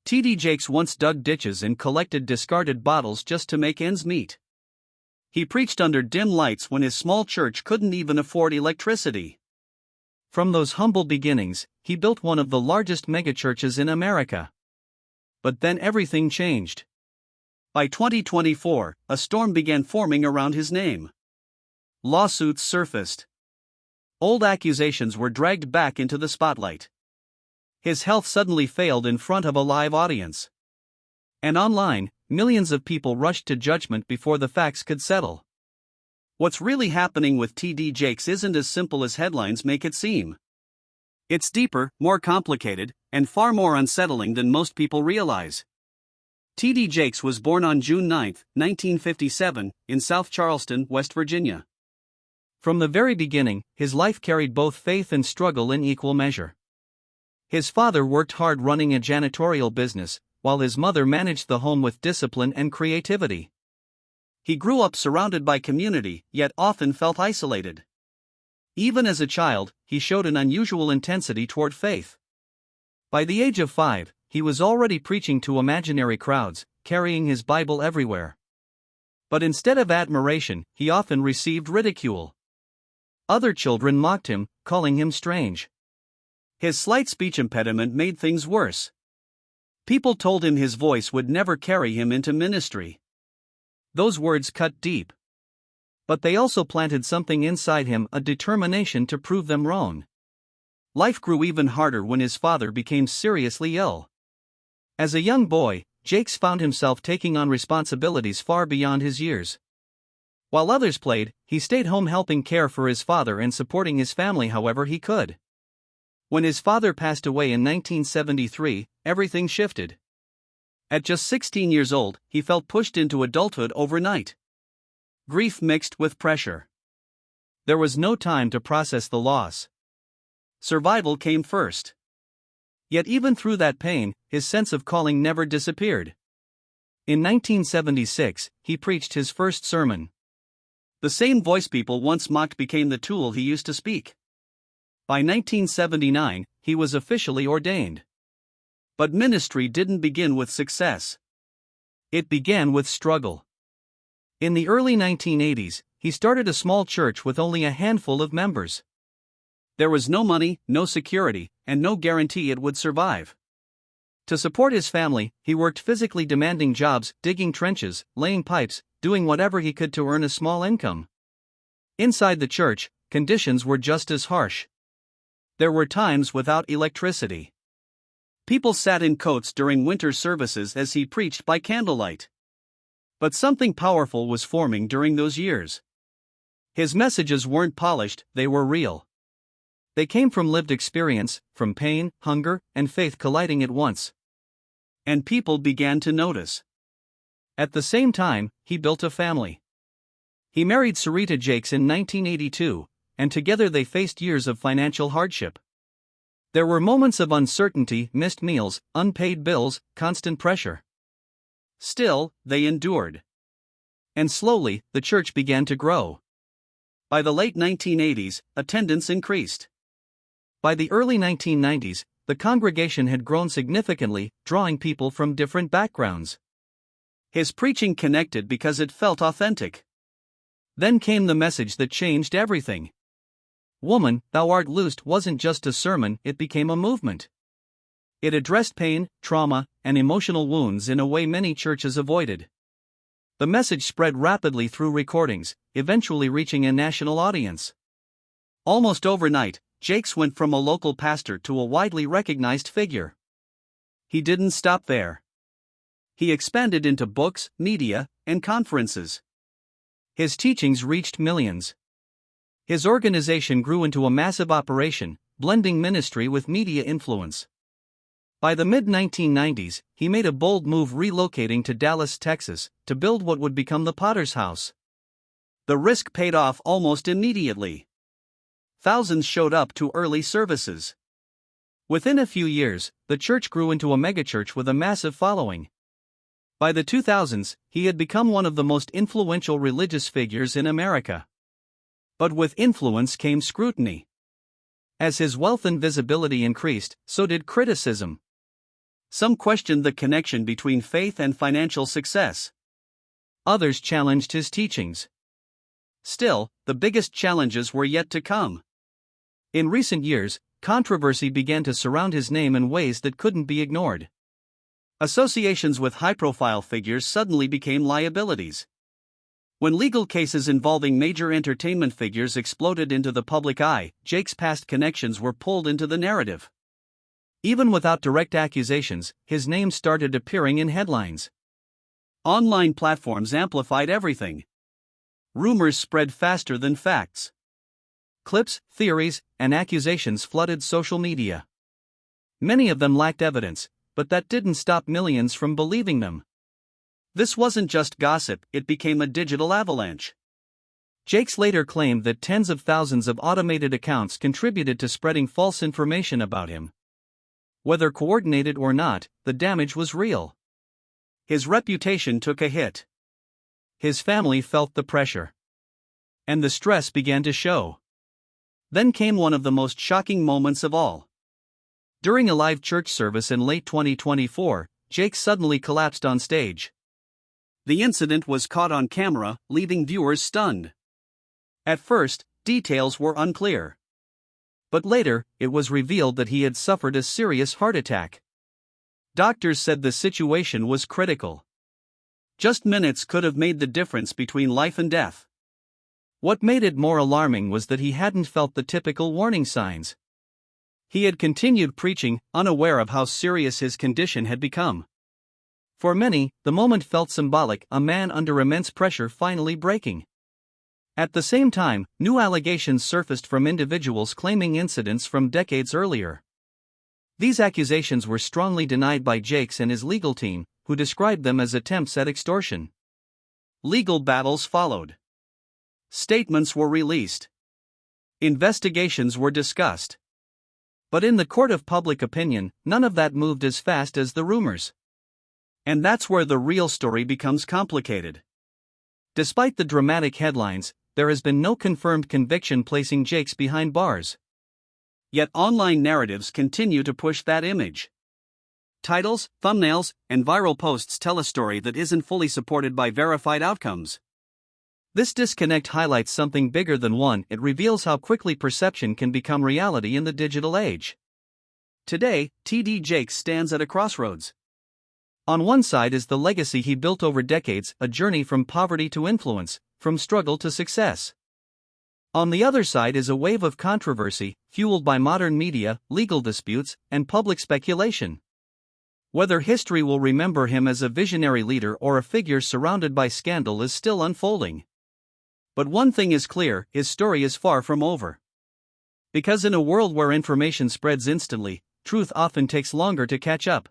T.D. Jakes once dug ditches and collected discarded bottles just to make ends meet. He preached under dim lights when his small church couldn't even afford electricity. From those humble beginnings, he built one of the largest megachurches in America. But then everything changed. By 2024, a storm began forming around his name. Lawsuits surfaced. Old accusations were dragged back into the spotlight. His health suddenly failed in front of a live audience. And online, millions of people rushed to judgment before the facts could settle. What's really happening with T.D. Jakes isn't as simple as headlines make it seem. It's deeper, more complicated, and far more unsettling than most people realize. T.D. Jakes was born on June 9, 1957, in South Charleston, West Virginia. From the very beginning, his life carried both faith and struggle in equal measure. His father worked hard running a janitorial business, while his mother managed the home with discipline and creativity. He grew up surrounded by community, yet often felt isolated. Even as a child, he showed an unusual intensity toward faith. By the age of 5, he was already preaching to imaginary crowds, carrying his Bible everywhere. But instead of admiration, he often received ridicule. Other children mocked him, calling him strange. His slight speech impediment made things worse. People told him his voice would never carry him into ministry. Those words cut deep. But they also planted something inside him, a determination to prove them wrong. Life grew even harder when his father became seriously ill. As a young boy, Jakes found himself taking on responsibilities far beyond his years. While others played, he stayed home helping care for his father and supporting his family however he could. When his father passed away in 1973, everything shifted. At just 16 years old, he felt pushed into adulthood overnight. Grief mixed with pressure. There was no time to process the loss. Survival came first. Yet even through that pain, his sense of calling never disappeared. In 1976, he preached his first sermon. The same voice people once mocked became the tool he used to speak. By 1979, he was officially ordained. But ministry didn't begin with success. It began with struggle. In the early 1980s, he started a small church with only a handful of members. There was no money, no security, and no guarantee it would survive. To support his family, he worked physically demanding jobs, digging trenches, laying pipes, doing whatever he could to earn a small income. Inside the church, conditions were just as harsh. There were times without electricity. People sat in coats during winter services as he preached by candlelight. But something powerful was forming during those years. His messages weren't polished, they were real. They came from lived experience, from pain, hunger, and faith colliding at once. And people began to notice. At the same time, he built a family. He married Sarita Jakes in 1982, and together they faced years of financial hardship. There were moments of uncertainty, missed meals, unpaid bills, constant pressure. Still, they endured. And slowly, the church began to grow. By the late 1980s, attendance increased. By the early 1990s, the congregation had grown significantly, drawing people from different backgrounds. His preaching connected because it felt authentic. Then came the message that changed everything. "Woman, thou art loosed" wasn't just a sermon, it became a movement. It addressed pain, trauma, and emotional wounds in a way many churches avoided. The message spread rapidly through recordings, eventually reaching a national audience. Almost overnight, Jakes went from a local pastor to a widely recognized figure. He didn't stop there. He expanded into books, media, and conferences. His teachings reached millions. His organization grew into a massive operation, blending ministry with media influence. By the mid-1990s, he made a bold move relocating to Dallas, Texas, to build what would become the Potter's House. The risk paid off almost immediately. Thousands showed up to early services. Within a few years, the church grew into a megachurch with a massive following. By the 2000s, he had become one of the most influential religious figures in America. But with influence came scrutiny. As his wealth and visibility increased, so did criticism. Some questioned the connection between faith and financial success. Others challenged his teachings. Still, the biggest challenges were yet to come. In recent years, controversy began to surround his name in ways that couldn't be ignored. Associations with high-profile figures suddenly became liabilities. When legal cases involving major entertainment figures exploded into the public eye, Jake's past connections were pulled into the narrative. Even without direct accusations, his name started appearing in headlines. Online platforms amplified everything. Rumors spread faster than facts. Clips, theories, and accusations flooded social media. Many of them lacked evidence, but that didn't stop millions from believing them. This wasn't just gossip, it became a digital avalanche. Jakes later claimed that tens of thousands of automated accounts contributed to spreading false information about him. Whether coordinated or not, the damage was real. His reputation took a hit. His family felt the pressure. And the stress began to show. Then came one of the most shocking moments of all. During a live church service in late 2024, Jake suddenly collapsed on stage. The incident was caught on camera, leaving viewers stunned. At first, details were unclear. But later, it was revealed that he had suffered a serious heart attack. Doctors said the situation was critical. Just minutes could have made the difference between life and death. What made it more alarming was that he hadn't felt the typical warning signs. He had continued preaching, unaware of how serious his condition had become. For many, the moment felt symbolic, a man under immense pressure finally breaking. At the same time, new allegations surfaced from individuals claiming incidents from decades earlier. These accusations were strongly denied by Jakes and his legal team, who described them as attempts at extortion. Legal battles followed. Statements were released. Investigations were discussed. But in the court of public opinion, none of that moved as fast as the rumors. And that's where the real story becomes complicated. Despite the dramatic headlines, there has been no confirmed conviction placing Jakes behind bars. Yet online narratives continue to push that image. Titles, thumbnails, and viral posts tell a story that isn't fully supported by verified outcomes. This disconnect highlights something bigger than one. It reveals how quickly perception can become reality in the digital age. Today, TD Jakes stands at a crossroads. On one side is the legacy he built over decades, a journey from poverty to influence, from struggle to success. On the other side is a wave of controversy, fueled by modern media, legal disputes, and public speculation. Whether history will remember him as a visionary leader or a figure surrounded by scandal is still unfolding. But one thing is clear, his story is far from over. Because in a world where information spreads instantly, truth often takes longer to catch up.